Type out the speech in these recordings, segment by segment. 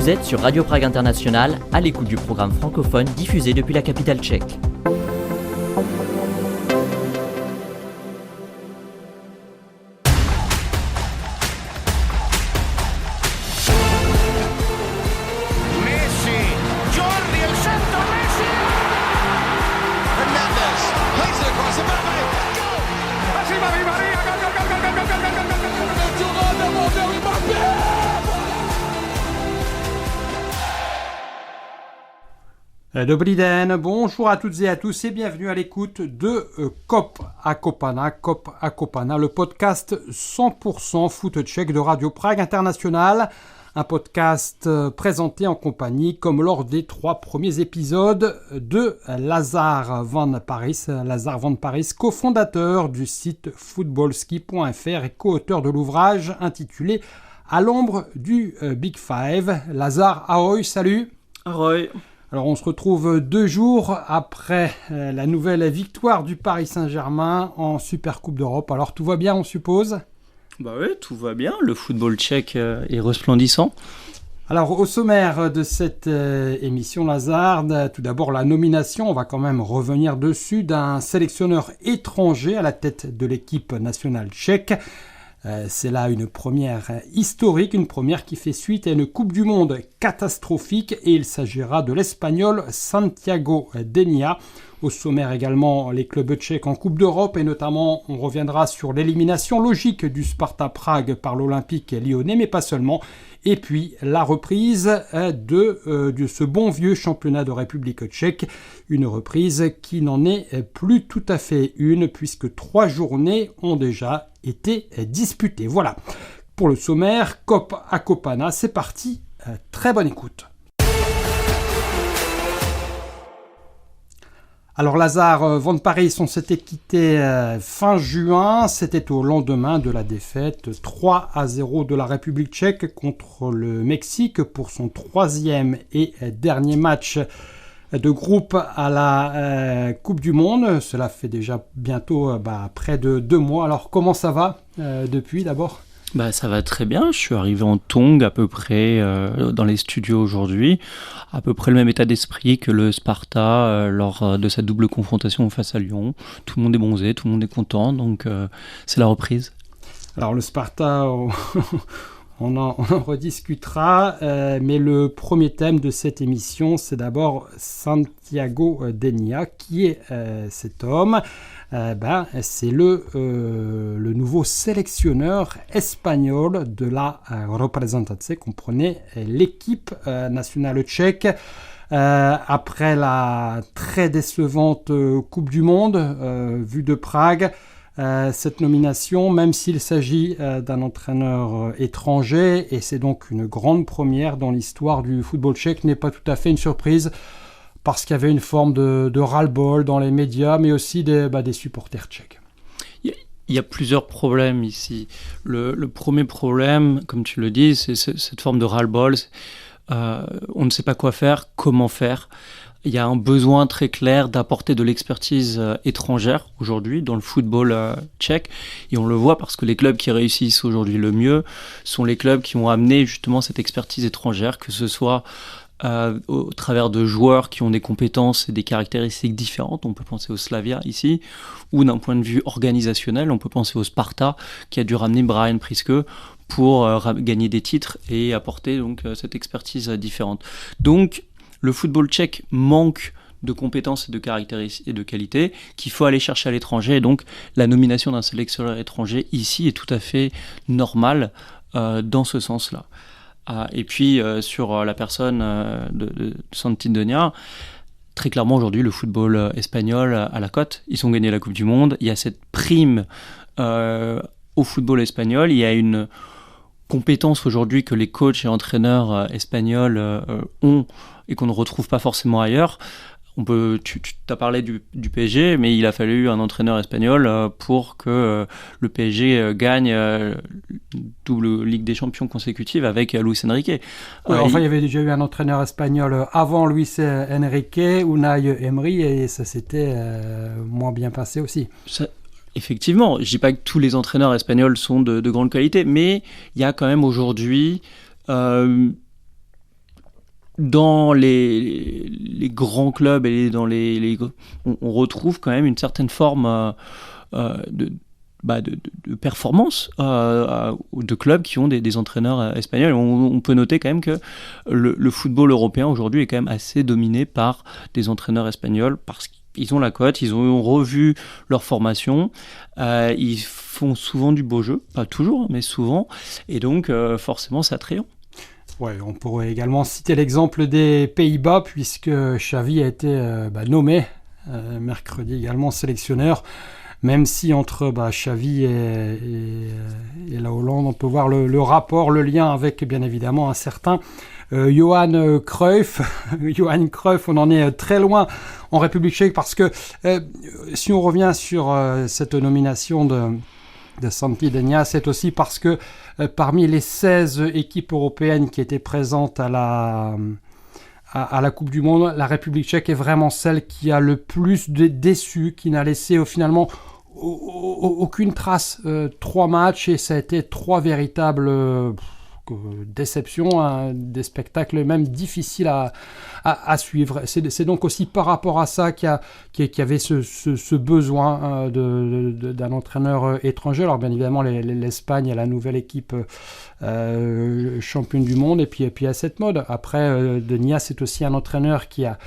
Vous êtes sur Radio Prague International, à l'écoute du programme francophone diffusé depuis la capitale tchèque. Dobrý den, bonjour à toutes et à tous et bienvenue à l'écoute de Kop a Kopana, le podcast 100% foot tchèque de Radio Prague International. Un podcast présenté en compagnie, comme lors des 3 premiers épisodes, de Lazar Van Parijs, cofondateur du site footballski.fr et co-auteur de l'ouvrage intitulé « À l'ombre du Big Five ». Lazar, ahoy, salut. Ahoy. Alors on se retrouve 2 jours après la nouvelle victoire du Paris Saint-Germain en Supercoupe d'Europe. Alors tout va bien, on suppose ? Bah oui, tout va bien. Le football tchèque est resplendissant. Alors au sommaire de cette émission, Lazar, tout d'abord la nomination, on va quand même revenir dessus, d'un sélectionneur étranger à la tête de l'équipe nationale tchèque. C'est là une première historique, une première qui fait suite à une Coupe du Monde catastrophique et il s'agira de l'Espagnol Santiago Denia. Au sommaire également les clubs tchèques en Coupe d'Europe et notamment on reviendra sur l'élimination logique du Sparta Prague par l'Olympique lyonnais, mais pas seulement. Et puis la reprise de ce bon vieux championnat de République tchèque, une reprise qui n'en est plus tout à fait une puisque 3 journées ont déjà été disputées. Voilà pour le sommaire, Kop a Kopana, c'est parti, très bonne écoute. Alors Lazar Van Parijs, on s'était quitté fin juin, c'était au lendemain de la défaite 3-0 de la République tchèque contre le Mexique pour son 3e et dernier match de groupe à la Coupe du Monde. Cela fait déjà bientôt près de 2 mois. Alors comment ça va depuis d'abord ? Ça va très bien, je suis arrivé en tongs à peu près dans les studios aujourd'hui, à peu près le même état d'esprit que le Sparta lors de sa double confrontation face à Lyon. Tout le monde est bronzé, tout le monde est content, donc c'est la reprise. Alors le Sparta, on en rediscutera, mais le premier thème de cette émission, c'est d'abord Santiago Denia. Qui est cet homme ? C'est le nouveau sélectionneur espagnol de la Représentace, comprenez l'équipe nationale tchèque. Après la très décevante Coupe du Monde vue de Prague, cette nomination, même s'il s'agit d'un entraîneur étranger, et c'est donc une grande première dans l'histoire du football tchèque, n'est pas tout à fait une surprise, parce qu'il y avait une forme de ras-le-bol dans les médias, mais aussi des supporters tchèques. Il y a plusieurs problèmes ici. Le premier problème, comme tu le dis, c'est cette forme de ras-le-bol. On ne sait pas quoi faire, comment faire. Il y a un besoin très clair d'apporter de l'expertise étrangère aujourd'hui dans le football tchèque. Et on le voit parce que les clubs qui réussissent aujourd'hui le mieux sont les clubs qui ont amené justement cette expertise étrangère, que ce soit au travers de joueurs qui ont des compétences et des caractéristiques différentes. On peut penser au Slavia ici, ou d'un point de vue organisationnel, on peut penser au Sparta qui a dû ramener Brian Priske pour gagner des titres et apporter donc cette expertise différente. Donc le football tchèque manque de compétences et de caractéristiques et de qualité qu'il faut aller chercher à l'étranger, et donc la nomination d'un sélectionneur étranger ici est tout à fait normale dans ce sens-là. Et puis sur la personne de Santi Denia, très clairement aujourd'hui le football espagnol à la cote, ils ont gagné la Coupe du Monde, il y a cette prime au football espagnol, il y a une compétence aujourd'hui que les coachs et entraîneurs espagnols ont et qu'on ne retrouve pas forcément ailleurs. Tu t'as parlé du PSG, mais il a fallu un entraîneur espagnol pour que le PSG gagne double Ligue des Champions consécutive avec Luis Enrique. Oui, il y avait déjà eu un entraîneur espagnol avant Luis Enrique, Unai Emery, et ça s'était moins bien passé aussi. Effectivement, je ne dis pas que tous les entraîneurs espagnols sont de grande qualité, mais il y a quand même aujourd'hui dans les grands clubs et dans on retrouve quand même une certaine forme de performance de clubs qui ont des entraîneurs espagnols. On peut noter quand même que le football européen aujourd'hui est quand même assez dominé par des entraîneurs espagnols parce qu'ils ont la cote, ils ont revu leur formation, ils font souvent du beau jeu, pas toujours, mais souvent, et donc forcément ça triomphe. Ouais, on pourrait également citer l'exemple des Pays-Bas puisque Xavi a été nommé mercredi également sélectionneur. Même si entre Xavi et la Hollande, on peut voir le rapport, le lien avec bien évidemment un certain Johan Cruyff. Johan Cruyff, on en est très loin en République tchèque parce que si on revient sur cette nomination de Santi Denja, c'est aussi parce que parmi les 16 équipes européennes qui étaient présentes à la Coupe du Monde, la République tchèque est vraiment celle qui a le plus déçu, qui n'a laissé finalement aucune trace. 3 matchs et ça a été 3 véritables déceptions, des spectacles même difficiles à suivre. C'est donc aussi par rapport à ça qu'il y avait ce besoin d'un entraîneur étranger. Alors bien évidemment l'Espagne est la nouvelle équipe championne du monde et puis à cette mode. Après Denja, c'est aussi un entraîneur qui a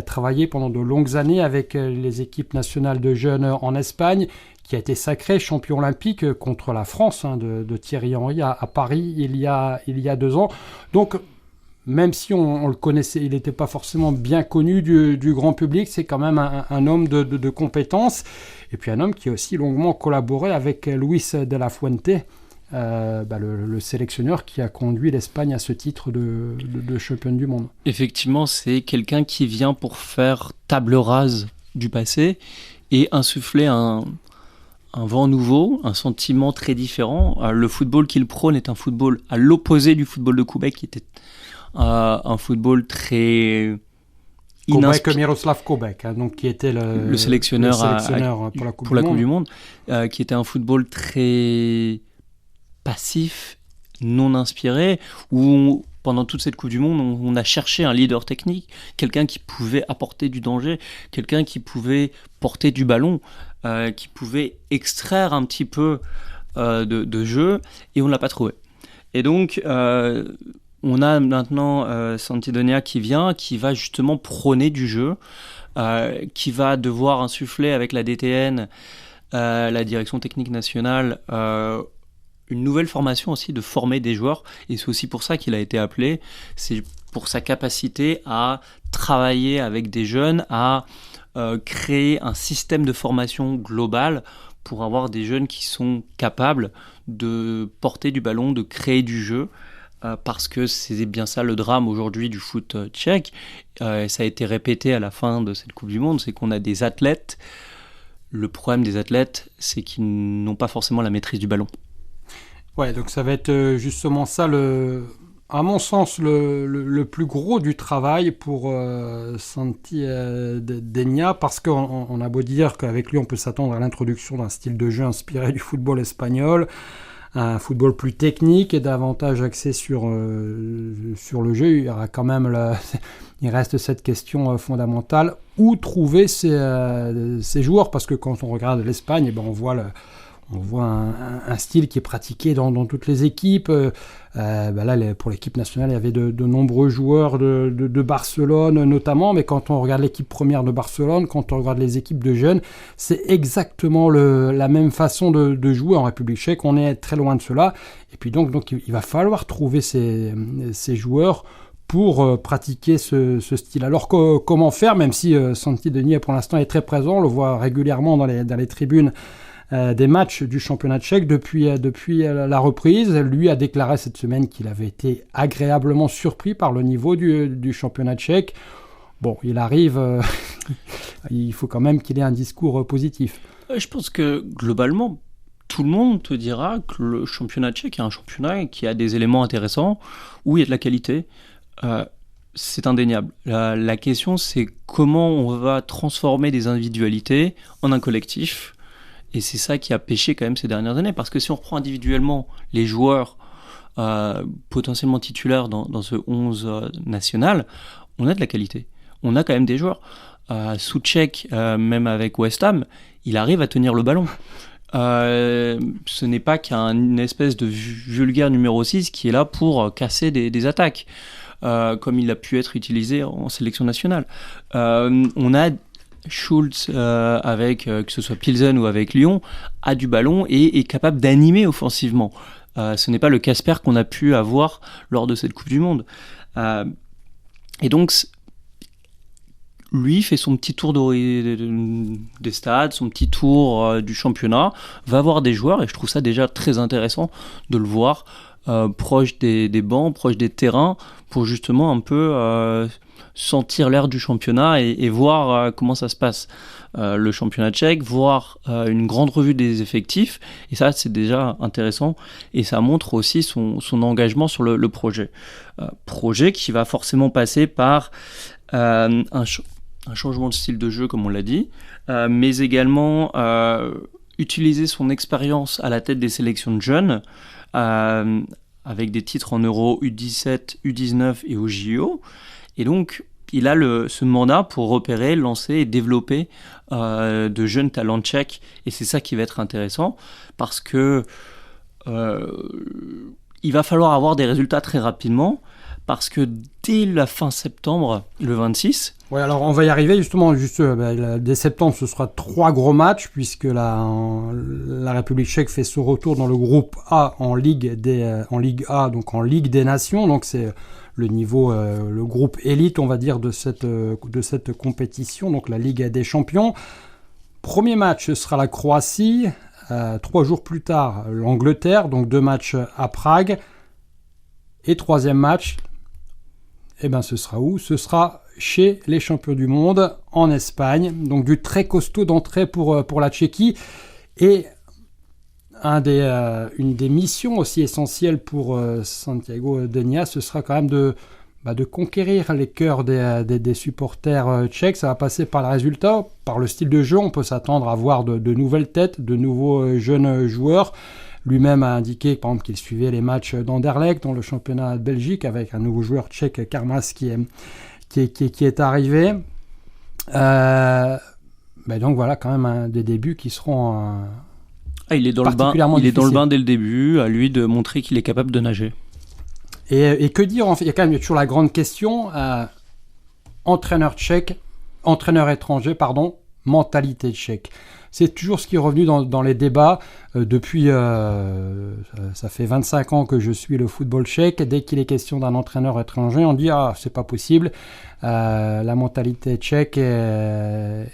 travaillé pendant de longues années avec les équipes nationales de jeunes en Espagne, qui a été sacré champion olympique contre la France de Thierry Henry à Paris il y a 2 ans. Donc même si on le connaissait, il n'était pas forcément bien connu du grand public, c'est quand même un homme de compétences et puis un homme qui a aussi longuement collaboré avec Luis de la Fuente, le sélectionneur qui a conduit l'Espagne à ce titre de championne du monde. Effectivement, c'est quelqu'un qui vient pour faire table rase du passé et insuffler un vent nouveau, un sentiment très différent. Le football qu'il prône est un football à l'opposé du football de Koubek, qui était un football très Miroslav Koubek, donc qui était le sélectionneur, pour la Coupe du Monde, qui était un football très passif, non inspiré, où pendant toute cette Coupe du Monde, on a cherché un leader technique, quelqu'un qui pouvait apporter du danger, quelqu'un qui pouvait porter du ballon, qui pouvait extraire un petit peu de jeu, et on ne l'a pas trouvé. Et donc, on a maintenant Santi Denja qui va justement prôner du jeu, qui va devoir insuffler avec la DTN, la Direction Technique Nationale, une nouvelle formation aussi, de former des joueurs, et c'est aussi pour ça qu'il a été appelé, c'est pour sa capacité à travailler avec des jeunes, à créer un système de formation global pour avoir des jeunes qui sont capables de porter du ballon, de créer du jeu, parce que c'est bien ça le drame aujourd'hui du foot tchèque, ça a été répété à la fin de cette Coupe du Monde, c'est qu'on a des athlètes, le problème des athlètes, c'est qu'ils n'ont pas forcément la maîtrise du ballon. Ouais, donc ça va être justement ça, à mon sens, le plus gros du travail pour Santi Denja, parce qu'on a beau dire qu'avec lui, on peut s'attendre à l'introduction d'un style de jeu inspiré du football espagnol, un football plus technique et davantage axé sur le jeu. Il y aura quand même il reste cette question fondamentale, où trouver ces joueurs, parce que quand on regarde l'Espagne, on voit un style qui est pratiqué dans toutes les équipes. Là, pour l'équipe nationale, il y avait de nombreux joueurs de Barcelone notamment, mais quand on regarde l'équipe première de Barcelone, quand on regarde les équipes de jeunes, c'est exactement la même façon de jouer en République tchèque. On est très loin de cela. Et puis donc il va falloir trouver ces joueurs pour pratiquer ce style. Alors comment faire, même si Santi Denja pour l'instant est très présent, on le voit régulièrement dans les tribunes des matchs du championnat tchèque depuis la reprise. Lui a déclaré cette semaine qu'il avait été agréablement surpris par le niveau du championnat tchèque. Bon, il arrive, il faut quand même qu'il ait un discours positif. Je pense que globalement, tout le monde te dira que le championnat tchèque est un championnat qui a des éléments intéressants, où il y a de la qualité. C'est indéniable. La question, c'est comment on va transformer des individualités en un collectif. Et c'est ça qui a pêché quand même ces dernières années, parce que si on reprend individuellement les joueurs potentiellement titulaire dans ce 11 national, on a de la qualité. On a quand même des joueurs. Souček, même avec West Ham, il arrive à tenir le ballon. Ce n'est pas qu'une espèce de vulgaire numéro 6 qui est là pour casser des attaques, comme il a pu être utilisé en sélection nationale. On a Schulz, avec que ce soit Pilsen ou avec Lyon, a du ballon et est capable d'animer offensivement. Ce n'est pas le Casper qu'on a pu avoir lors de cette Coupe du Monde. Et donc, lui fait son petit tour des stades, son petit tour du championnat, va voir des joueurs, et je trouve ça déjà très intéressant de le voir proche des bancs, proche des terrains, pour justement un peu sentir l'air du championnat et voir comment ça se passe. Le championnat tchèque, voir une grande revue des effectifs, et ça c'est déjà intéressant, et ça montre aussi son engagement sur le projet. Projet qui va forcément passer par un changement de style de jeu, comme on l'a dit, mais également utiliser son expérience à la tête des sélections de jeunes, avec des titres en Euro U17, U19 et au JO. Et donc, il a ce mandat pour repérer, lancer et développer de jeunes talents tchèques. Et c'est ça qui va être intéressant, parce que il va falloir avoir des résultats très rapidement, parce que dès la fin septembre, le 26... Oui, alors on va y arriver justement. Dès septembre, ce sera 3 gros matchs, puisque la République tchèque fait son retour dans le groupe A en Ligue A, donc en Ligue des Nations. Donc c'est le niveau, le groupe élite, on va dire, de cette compétition, donc la Ligue des Champions. Premier match, ce sera la Croatie. 3 jours plus tard, l'Angleterre, donc 2 matchs à Prague. Et troisième match, ce sera où ? Ce sera chez les champions du monde en Espagne. Donc du très costaud d'entrée pour la Tchéquie. Et une des missions aussi essentielles pour Santiago Denia, ce sera quand même de conquérir les cœurs des supporters tchèques. Ça va passer par le résultat, par le style de jeu. On peut s'attendre à voir de nouvelles têtes, de nouveaux jeunes joueurs. Lui-même a indiqué, par exemple, qu'il suivait les matchs d'Anderlecht dans le championnat de Belgique, avec un nouveau joueur tchèque, Karmas, qui est arrivé. Donc voilà, quand même des débuts qui seront il est dans le bain. Il est dans le bain dès le début. À lui de montrer qu'il est capable de nager. Et que dire, en fait, il y a quand même toujours la grande question, entraîneur étranger, mentalité tchèque. C'est toujours ce qui est revenu dans les débats depuis, ça fait 25 ans que je suis le football tchèque. Dès qu'il est question d'un entraîneur étranger, on dit « Ah, c'est pas possible, la mentalité tchèque est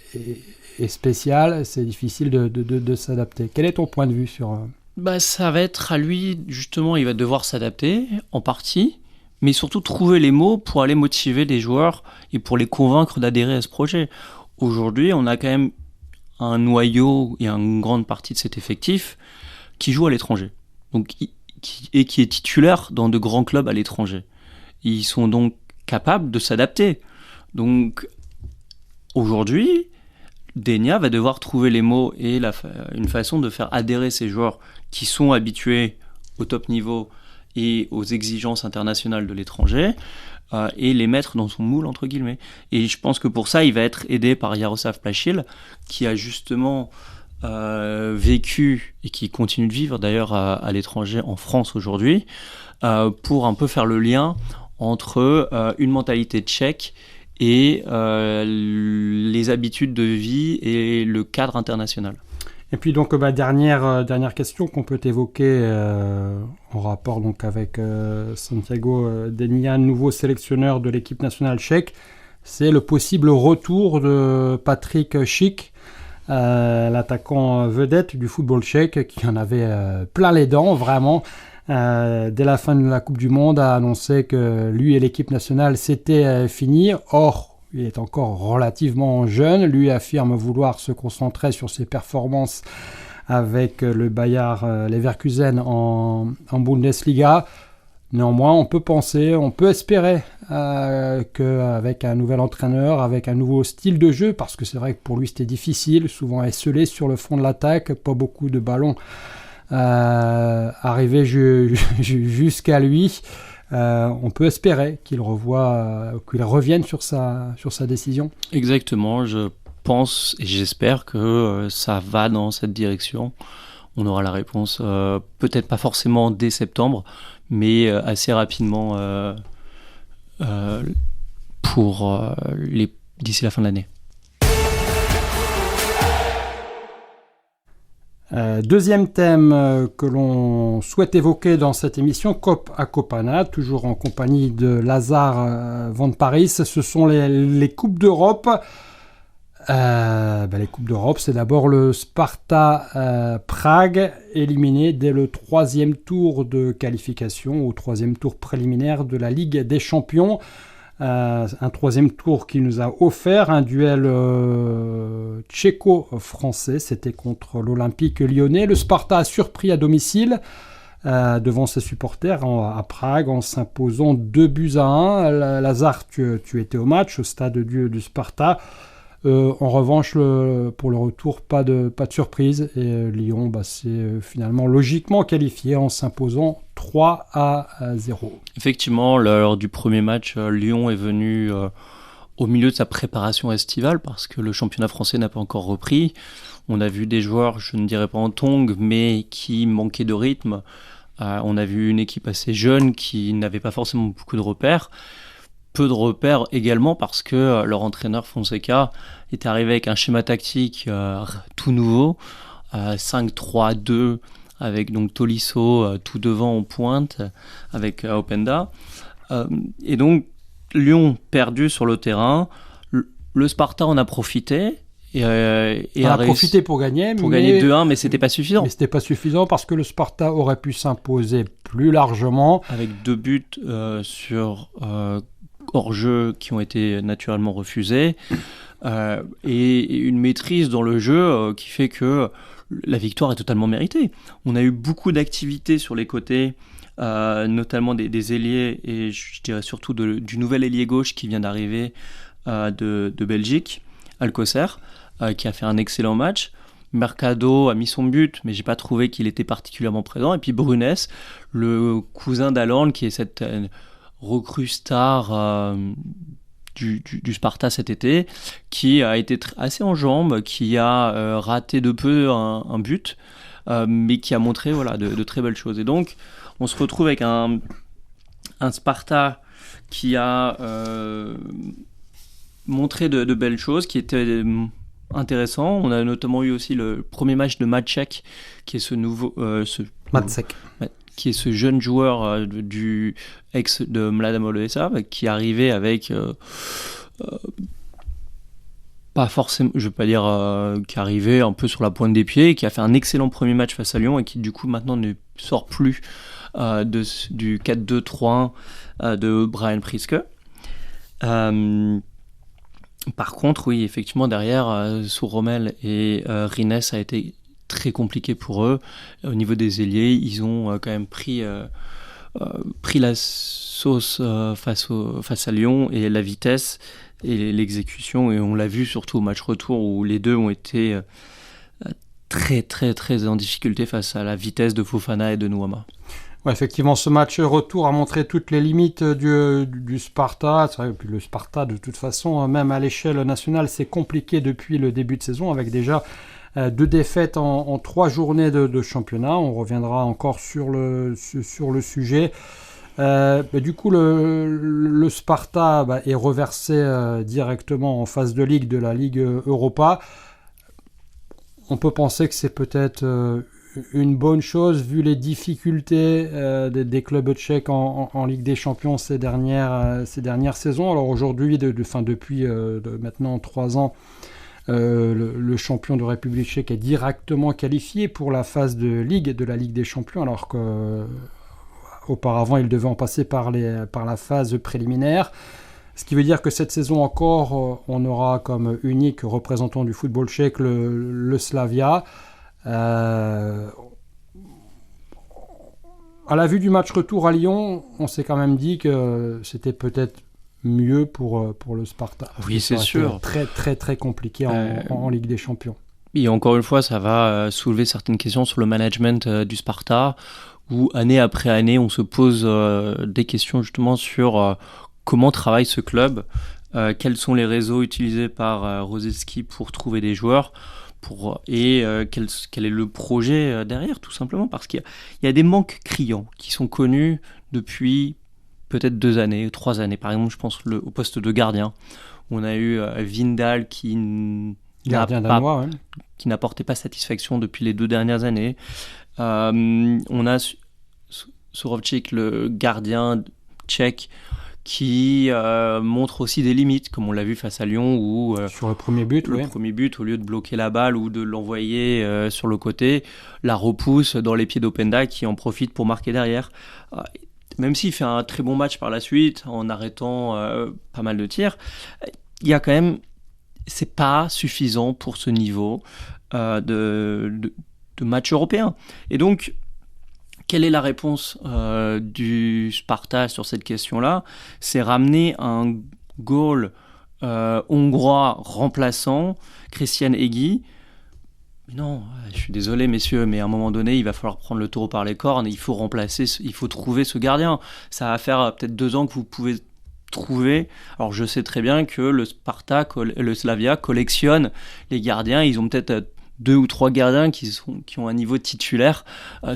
spéciale, c'est difficile de s'adapter ». Quel est ton point de vue sur... Ça va être à lui, justement, il va devoir s'adapter, en partie, mais surtout trouver les mots pour aller motiver les joueurs et pour les convaincre d'adhérer à ce projet. Aujourd'hui, on a quand même un noyau et une grande partie de cet effectif qui joue à l'étranger, donc qui est titulaire dans de grands clubs à l'étranger. Ils sont donc capables de s'adapter. Donc aujourd'hui, Denia va devoir trouver les mots et une façon de faire adhérer ces joueurs qui sont habitués au top niveau et aux exigences internationales de l'étranger, et les mettre dans son moule, entre guillemets. Et je pense que pour ça, il va être aidé par Jaroslav Plachil, qui a justement vécu, et qui continue de vivre d'ailleurs à l'étranger, en France aujourd'hui, pour un peu faire le lien entre une mentalité tchèque et les habitudes de vie et le cadre international. Et puis donc dernière question qu'on peut évoquer en rapport donc avec Santiago Denia, nouveau sélectionneur de l'équipe nationale tchèque, c'est le possible retour de Patrik Schick, l'attaquant vedette du football tchèque, qui en avait plein les dents vraiment. Dès la fin de la Coupe du Monde, a annoncé que lui et l'équipe nationale c'était fini. Or, il est encore relativement jeune. Lui affirme vouloir se concentrer sur ses performances avec le Bayer Leverkusen en Bundesliga. Néanmoins, on peut espérer qu'avec un nouvel entraîneur, avec un nouveau style de jeu, parce que c'est vrai que pour lui c'était difficile, souvent esselé sur le fond de l'attaque, pas beaucoup de ballons arriver jusqu'à lui. On peut espérer qu'il revienne sur sa décision. Exactement, je pense et j'espère que ça va dans cette direction. On aura la réponse peut-être pas forcément dès septembre, mais assez rapidement d'ici la fin de l'année. Deuxième thème que l'on souhaite évoquer dans cette émission, Cop à Copana, toujours en compagnie de Lazare Van Parijs, ce sont les Coupes d'Europe. Les Coupes d'Europe, c'est d'abord le Sparta Prague, éliminé dès le troisième tour de qualification, au troisième tour préliminaire de la Ligue des Champions. Un troisième tour qui nous a offert un duel tchéco-français, c'était contre l'Olympique lyonnais. Le Sparta a surpris à domicile devant ses supporters à Prague en s'imposant 2-1. Lazare, tu étais au match, au stade du Sparta. En revanche, pour le retour, pas de surprise. Et Lyon s'est finalement logiquement qualifié en s'imposant 3-0. Effectivement, lors du premier match, Lyon est venu au milieu de sa préparation estivale parce que le championnat français n'a pas encore repris. On a vu des joueurs, je ne dirais pas en tongs, mais qui manquaient de rythme. On a vu une équipe assez jeune qui n'avait pas forcément beaucoup de repères. Peu de repères également parce que leur entraîneur Fonseca est arrivé avec un schéma tactique tout nouveau, 5-3-2 avec donc Tolisso tout devant en pointe avec Openda. Et donc Lyon perdu sur le terrain, le Sparta en a profité. On a profité pour gagner 2-1, mais c'était pas suffisant. Mais c'était pas suffisant parce que le Sparta aurait pu s'imposer plus largement. Avec 2 buts sur hors-jeu qui ont été naturellement refusés et une maîtrise dans le jeu qui fait que la victoire est totalement méritée. On a eu beaucoup d'activités sur les côtés, notamment des ailiers et je dirais surtout du nouvel ailier gauche qui vient d'arriver de Belgique, Alcocer, qui a fait un excellent match. Mercado a mis son but, mais j'ai pas trouvé qu'il était particulièrement présent. Et puis Brunès, le cousin d'Haaland, qui est cette recrue star du Sparta cet été, qui a été assez en jambes, qui a raté de peu un but, mais qui a montré de très belles choses. Et donc, on se retrouve avec un Sparta qui a montré de belles choses, qui était intéressant. On a notamment eu aussi le premier match de Maček, qui est ce nouveau... qui est ce jeune joueur du ex de Mlada Molesa, qui est arrivé avec... pas forcément, je vais pas dire qui est arrivé un peu sur la pointe des pieds, qui a fait un excellent premier match face à Lyon et qui du coup maintenant ne sort plus du 4-2-3-1 de Brian Priske. Par contre, oui, effectivement, derrière, sous Rommel et Rines, ça a été très compliqué pour eux. Au niveau des ailiers, ils ont quand même pris la sauce face à Lyon, et la vitesse et l'exécution, et on l'a vu surtout au match retour où les deux ont été très très très en difficulté face à la vitesse de Fofana et de Nuama. Ouais, effectivement, ce match retour a montré toutes les limites du Sparta. C'est vrai, puis le Sparta, de toute façon, même à l'échelle nationale, c'est compliqué depuis le début de saison, avec déjà 2 défaites en 3 journées de championnat. On reviendra encore sur le sujet. Du coup, le Sparta est reversé directement en phase de ligue de la Ligue Europa. On peut penser que c'est peut-être une bonne chose vu les difficultés des clubs tchèques en Ligue des Champions ces dernières saisons. Alors aujourd'hui, depuis maintenant 3 ans, le champion de République tchèque est directement qualifié pour la phase de Ligue de la Ligue des Champions, alors qu'auparavant il devait en passer par la phase préliminaire. Ce qui veut dire que cette saison encore, on aura comme unique représentant du football tchèque le Slavia. À la vue du match retour à Lyon, on s'est quand même dit que c'était peut-être mieux pour le Sparta. Oui, c'est sûr. Très très très compliqué en Ligue des Champions. Et encore une fois, ça va soulever certaines questions sur le management du Sparta, où année après année, on se pose des questions justement sur comment travaille ce club, quels sont les réseaux utilisés par Rosicky pour trouver des joueurs, quel est le projet derrière, tout simplement, parce qu'il y a des manques criants qui sont connus depuis peut-être 2 années, 3 années. Par exemple, je pense au poste de gardien. On a eu Vindal Gardien danois, ouais. qui n'apportait pas satisfaction depuis les 2 dernières années. On a Surovčík, le gardien tchèque, qui montre aussi des limites, comme on l'a vu face à Lyon, où sur le premier but, premier but, au lieu de bloquer la balle ou de l'envoyer sur le côté, la repousse dans les pieds d'Openda qui en profite pour marquer derrière. Même s'il fait un très bon match par la suite, en arrêtant pas mal de tirs, il y a quand même, c'est pas suffisant pour ce niveau de match européen. Et donc, quelle est la réponse du Sparta sur cette question-là ? C'est ramener un goal hongrois remplaçant, Christian Hegyi. Non, je suis désolé messieurs, mais à un moment donné, il va falloir prendre le taureau par les cornes et il faut trouver ce gardien. Ça va faire peut-être 2 ans que vous pouvez trouver. Alors je sais très bien que le Sparta, le Slavia collectionne les gardiens. Ils ont peut-être 2 ou 3 gardiens qui ont un niveau titulaire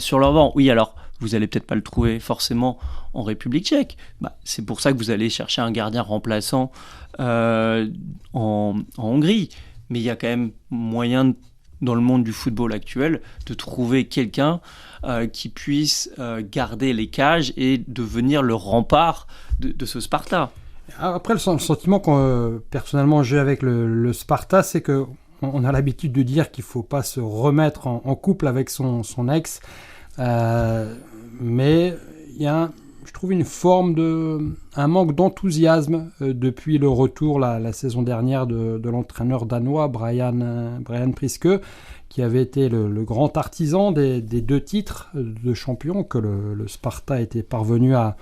sur leur banc. Oui, alors vous n'allez peut-être pas le trouver forcément en République tchèque. C'est pour ça que vous allez chercher un gardien remplaçant en Hongrie. Mais il y a quand même moyen dans le monde du football actuel de trouver quelqu'un qui puisse garder les cages et devenir le rempart de ce Sparta. Après, le sentiment que personnellement j'ai avec le Sparta, c'est que on a l'habitude de dire qu'il ne faut pas se remettre en couple avec son ex, mais il y a, je trouve, un manque d'enthousiasme depuis le retour la saison dernière de l'entraîneur danois Brian Priske, qui avait été le grand artisan des 2 titres de champion que le Sparta était parvenu à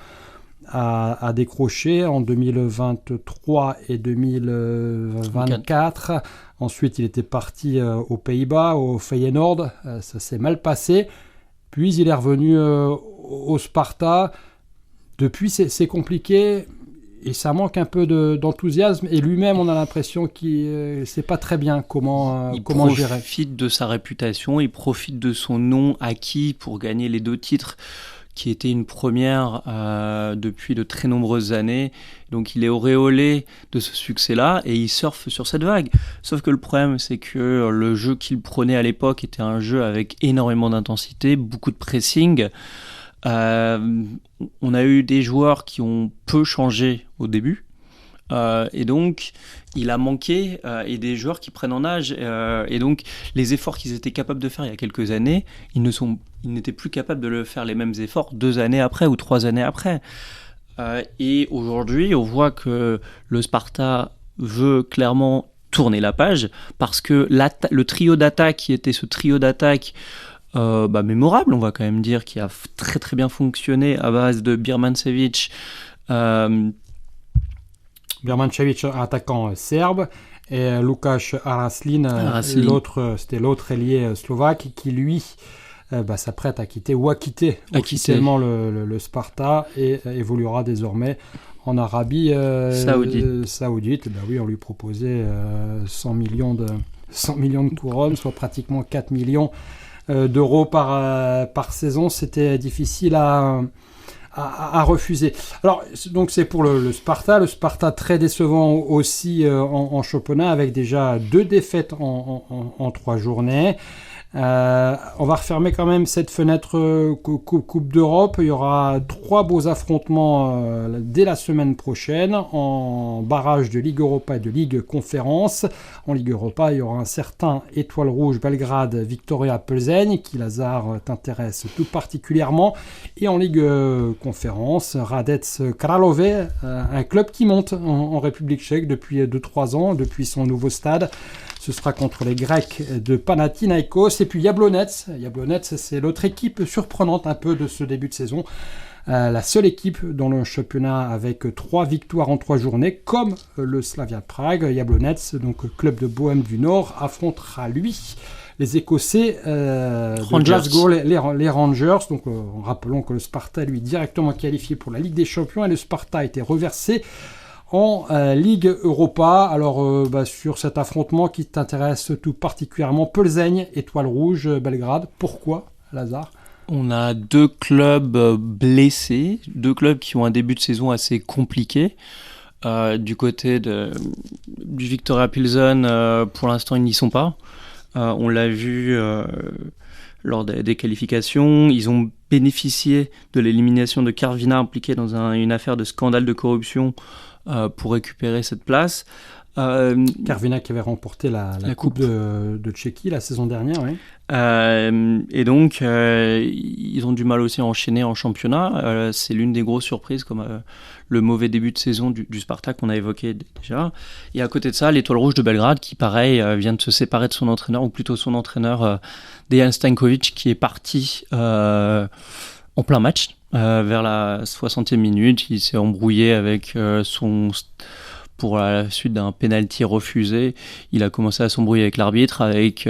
décrocher en 2023 et 2024. Ensuite, il était parti aux Pays-Bas, au Feyenoord. Ça s'est mal passé. Puis, il est revenu au Sparta. Depuis, c'est compliqué et ça manque un peu d'enthousiasme. Et lui-même, on a l'impression qu'il ne sait pas très bien comment gérer. Il profite de sa réputation, il profite de son nom acquis pour gagner les 2 titres qui était une première depuis de très nombreuses années. Donc il est auréolé de ce succès-là et il surfe sur cette vague. Sauf que le problème, c'est que le jeu qu'il prenait à l'époque était un jeu avec énormément d'intensité, beaucoup de pressing. On a eu des joueurs qui ont peu changé au début. Et donc il a manqué et des joueurs qui prennent en âge et donc les efforts qu'ils étaient capables de faire il y a quelques années, ils n'étaient plus capables de le faire les mêmes efforts 2 années après ou 3 années après. Et aujourd'hui, on voit que le Sparta veut clairement tourner la page parce que le trio d'attaque qui était ce trio d'attaque mémorable, on va quand même dire, qui a très très bien fonctionné à base de Birmančević, Birmančević, attaquant serbe, et Lukáš Araslin. C'était l'autre ailier slovaque qui lui s'apprête à quitter ou a quitté officiellement le Sparta et évoluera désormais en Arabie Saoudite. Oui, on lui proposait 100 millions de couronnes, soit pratiquement 4 millions d'euros par saison. C'était difficile à refuser. Alors, donc c'est pour le Sparta. Le Sparta très décevant aussi en championnat, avec déjà 2 défaites en 3 journées. On va refermer quand même cette fenêtre Coupe d'Europe. Il y aura 3 beaux affrontements dès la semaine prochaine en barrage de Ligue Europa et de Ligue Conférence. En Ligue Europa, il y aura un certain Étoile Rouge Belgrade Viktoria Plzeň qui, Lazare, t'intéresse tout particulièrement. Et en Ligue Conférence, Hradec Králové, un club qui monte en République tchèque depuis 2-3 ans, depuis son nouveau stade. Ce sera contre les Grecs de Panathinaikos. Et puis Jablonec, c'est l'autre équipe surprenante un peu de ce début de saison. La seule équipe dans le championnat avec 3 victoires en 3 journées, comme le Slavia Prague. Jablonec, donc club de Bohême du Nord, affrontera lui les Écossais de Glasgow, les Rangers. Donc, rappelons que le Sparta lui directement qualifié pour la Ligue des Champions et le Sparta a été reversé en Ligue Europa. Alors, sur cet affrontement qui t'intéresse tout particulièrement, Plzeň, Étoile Rouge, Belgrade. Pourquoi, Lazare ? On a 2 clubs blessés, 2 clubs qui ont un début de saison assez compliqué. Du côté du Viktoria Plzeň, pour l'instant, ils n'y sont pas. On l'a vu lors des qualifications. Ils ont bénéficié de l'élimination de Karviná, impliqué dans une affaire de scandale de corruption, pour récupérer cette place. Karviná qui avait remporté la coupe de Tchéquie la saison dernière, oui. Et donc, ils ont du mal aussi à enchaîner en championnat. C'est l'une des grosses surprises, comme le mauvais début de saison du Sparta qu'on a évoqué déjà. Et à côté de ça, l'Étoile Rouge de Belgrade, qui pareil vient de se séparer de son entraîneur, ou plutôt son entraîneur Dejan Stanković, qui est parti en plein match. Vers la 60e minute, il s'est embrouillé avec pour la suite d'un penalty refusé. Il a commencé à s'embrouiller avec l'arbitre, avec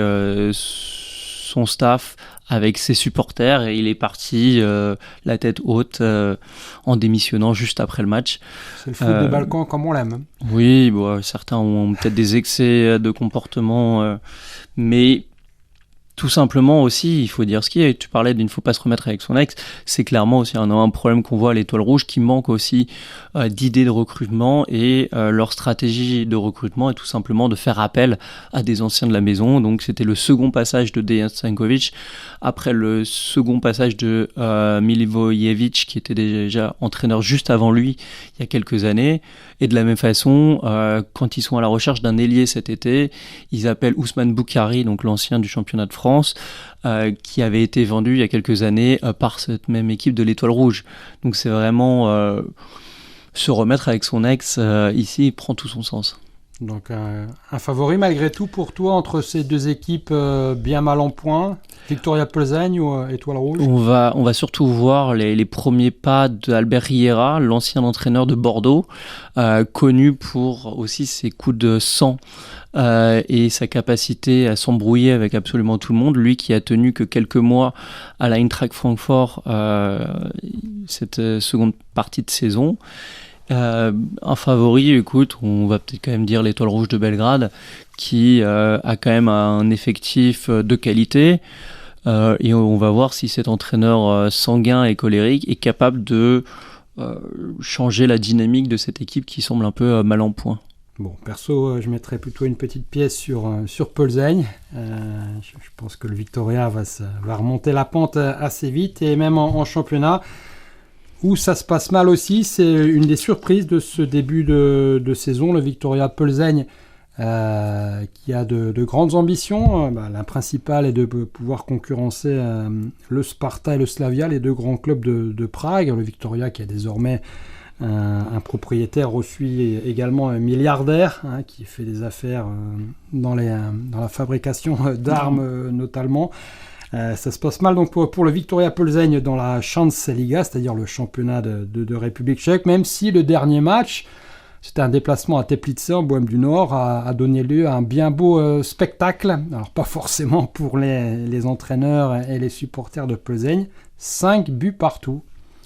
son staff, avec ses supporters, et il est parti la tête haute en démissionnant juste après le match. C'est le foot des Balkans comme on l'aime. Oui, certains ont peut-être des excès de comportement, mais tout simplement aussi, il faut dire ce qui est. Tu parlais d'une ne faut pas se remettre avec son ex. C'est clairement aussi un problème qu'on voit à l'Étoile Rouge, qui manque aussi d'idées de recrutement, et leur stratégie de recrutement est tout simplement de faire appel à des anciens de la maison. Donc c'était le second passage de Dejan Stanković, après le second passage de Milivojević, qui était déjà entraîneur juste avant lui, il y a quelques années. Et de la même façon, quand ils sont à la recherche d'un ailier cet été, ils appellent Ousmane Boukari, donc l'ancien du championnat de France, qui avait été vendu il y a quelques années par cette même équipe de l'Étoile Rouge. Donc c'est vraiment se remettre avec son ex ici prend tout son sens. Donc un favori malgré tout pour toi entre ces deux équipes bien mal en point, Viktoria Plzeň ou Étoile Rouge? On va surtout voir les premiers pas d'Albert Riera, l'ancien entraîneur de Bordeaux, connu pour aussi ses coups de sang et sa capacité à s'embrouiller avec absolument tout le monde. Lui qui a tenu que quelques mois à l'Eintracht Francfort cette seconde partie de saison. Un favori, écoute, on va peut-être quand même dire l'Étoile Rouge de Belgrade, qui a quand même un effectif de qualité, et on va voir si cet entraîneur sanguin et colérique est capable de changer la dynamique de cette équipe qui semble un peu mal en point. Bon, perso, je mettrais plutôt une petite pièce sur Plzeň. Je pense que le Viktoria va remonter la pente assez vite, et même en championnat, où ça se passe mal aussi. C'est une des surprises de ce début de saison, le Viktoria Plzeň, qui a de grandes ambitions. La principale est de pouvoir concurrencer le Sparta et le Slavia, les deux grands clubs de Prague. Le Viktoria qui a désormais un propriétaire reçu également un milliardaire, qui fait des affaires dans la fabrication d'armes notamment. Ça se passe mal donc pour le Viktoria Plzeň dans la Liga, c'est-à-dire le championnat de République tchèque, même si le dernier match, c'était un déplacement à Teplice en Bohême du Nord, a donné lieu à un bien beau spectacle. Alors pas forcément pour les entraîneurs et les supporters de Plzeň, 5 buts partout.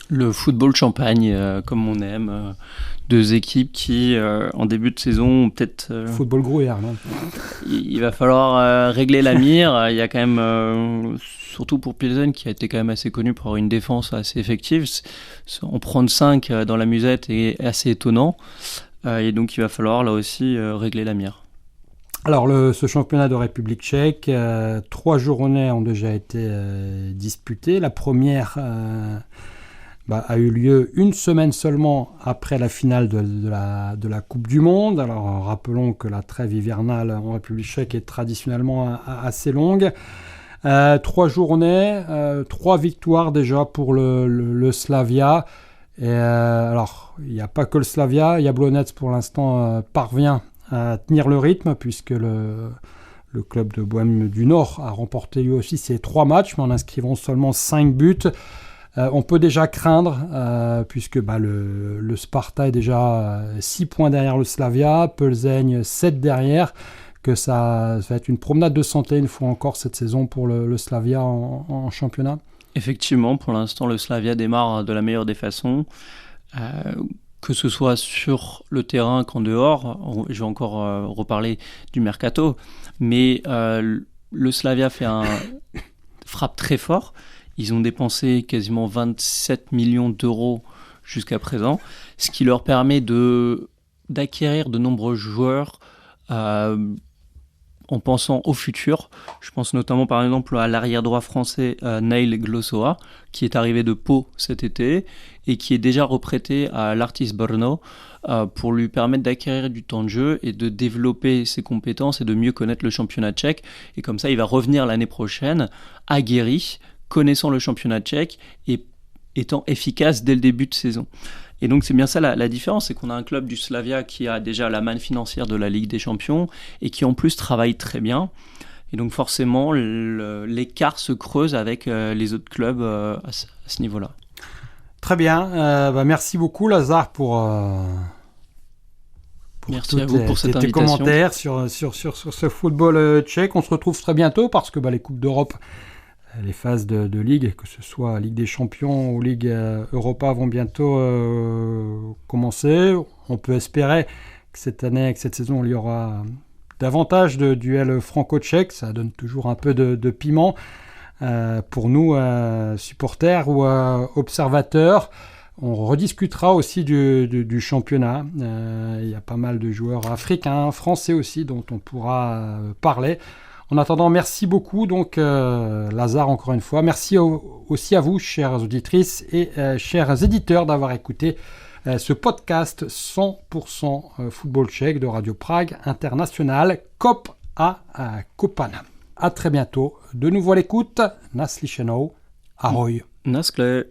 Le football champagne, comme on aime, deux équipes qui, en début de saison, ont peut-être... Football gruyère, non ? Il va falloir régler la mire. Il y a quand même, surtout pour Plzeň, qui a été quand même assez connu pour avoir une défense assez effective, en prendre 5 dans la musette est assez étonnant. Et donc, il va falloir, là aussi, régler la mire. Alors, ce championnat de République tchèque, 3 journées ont déjà été disputées. La première... a eu lieu une semaine seulement après la finale de la Coupe du Monde. Alors rappelons que la trêve hivernale en République tchèque est traditionnellement assez longue. 3 journées, 3 victoires déjà pour le Slavia. Et alors, il n'y a pas que le Slavia. Jablonec pour l'instant parvient à tenir le rythme, puisque le club de Bohême du Nord a remporté lui aussi ses 3 matchs, mais en inscrivant seulement 5 buts. On peut déjà craindre, puisque le Sparta est déjà 6 points derrière le Slavia, Plzeň 7 derrière, que ça va être une promenade de santé une fois encore cette saison pour le Slavia en championnat. Effectivement, pour l'instant, le Slavia démarre de la meilleure des façons. Que ce soit sur le terrain qu'en dehors, je vais encore reparler du mercato, mais le Slavia frappe très fort. Ils ont dépensé quasiment 27 millions d'euros jusqu'à présent, ce qui leur permet d'acquérir de nombreux joueurs en pensant au futur. Je pense notamment par exemple à l'arrière droit français Nail Glossoa, qui est arrivé de Pau cet été et qui est déjà reprêté à l'Artis Brno pour lui permettre d'acquérir du temps de jeu et de développer ses compétences et de mieux connaître le championnat tchèque. Et comme ça, il va revenir l'année prochaine aguerri, connaissant le championnat tchèque et étant efficace dès le début de saison. Et donc c'est bien ça la différence, c'est qu'on a un club du Slavia qui a déjà la manne financière de la Ligue des Champions et qui en plus travaille très bien. Et donc forcément l'écart se creuse avec les autres clubs à ce niveau-là. Très bien, merci beaucoup Lazare pour merci à vous pour cette tes invitation. Commentaires sur ce football tchèque. On se retrouve très bientôt parce que les Coupes d'Europe, les phases de Ligue, que ce soit Ligue des Champions ou Ligue Europa, vont bientôt commencer. On peut espérer que cette année, avec cette saison, il y aura davantage de duels franco-tchèques. Ça donne toujours un peu de piment pour nous, supporters ou observateurs. On rediscutera aussi du championnat. Il y a pas mal de joueurs africains, français aussi, dont on pourra parler. En attendant, merci beaucoup, donc Lazare, encore une fois. Merci aussi à vous, chères auditrices et chers éditeurs, d'avoir écouté ce podcast 100% football tchèque de Radio Prague International, COP à Kopan. À très bientôt. De nouveau à l'écoute. Naslyšenou. Ahoj. Naskle.